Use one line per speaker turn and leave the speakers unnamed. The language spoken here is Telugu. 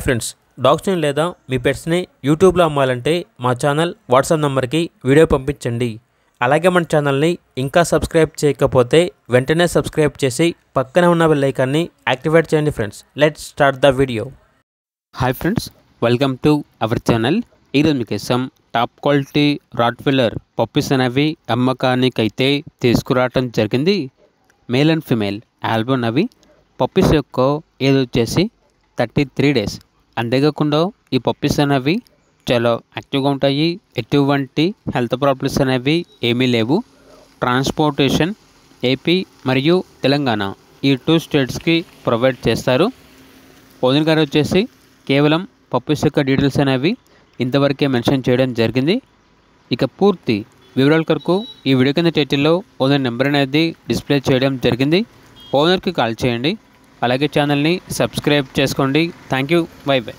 ఫ్రెండ్స్, డాగ్స్ని లేదా మీ పెట్స్ని యూట్యూబ్లో అమ్మాలంటే మా ఛానల్ వాట్సాప్ నెంబర్కి వీడియో పంపించండి. అలాగే మన ఛానల్ని ఇంకా సబ్స్క్రైబ్ చేయకపోతే వెంటనే సబ్స్క్రైబ్ చేసి పక్కన ఉన్న బెల్ ఐకాన్ని యాక్టివేట్ చేయండి. Friends, let's start the video.
Hi friends, welcome to our channel. ఈరోజు మీకోసం టాప్ క్వాలిటీ రాట్వీలర్ పప్పీస్ అనేవి అమ్మకానికైతే తీసుకురావటం జరిగింది. మేల్ అండ్ ఫిమేల్ ఆల్బమ్ అవి పప్పీస్ యొక్క ఏజ్ వచ్చేసి 33 days. అంతేకాకుండా ఈ పప్పీస్ అనేవి చాలా యాక్టివ్గా ఉంటాయి. ఎటువంటి హెల్త్ ప్రాబ్లమ్స్ అనేవి ఏమీ లేవు. ట్రాన్స్పోర్టేషన్ ఏపీ మరియు తెలంగాణ ఈ 2 స్టేట్స్కి ప్రొవైడ్ చేస్తారు. ఓనర్ గారు వచ్చేసి కేవలం పప్పీస్ యొక్క డీటెయిల్స్ అనేవి ఇంతవరకే మెన్షన్ చేయడం జరిగింది. ఇక పూర్తి వివరాల కొరకు ఈ వీడియో కింద టైటిల్లో ఓనర్ నెంబర్ అనేది డిస్ప్లే చేయడం జరిగింది. ఓనర్కి కాల్ చేయండి. అలాగే ఛానల్ని సబ్స్క్రైబ్ చేసుకోండి. Thank you. By by.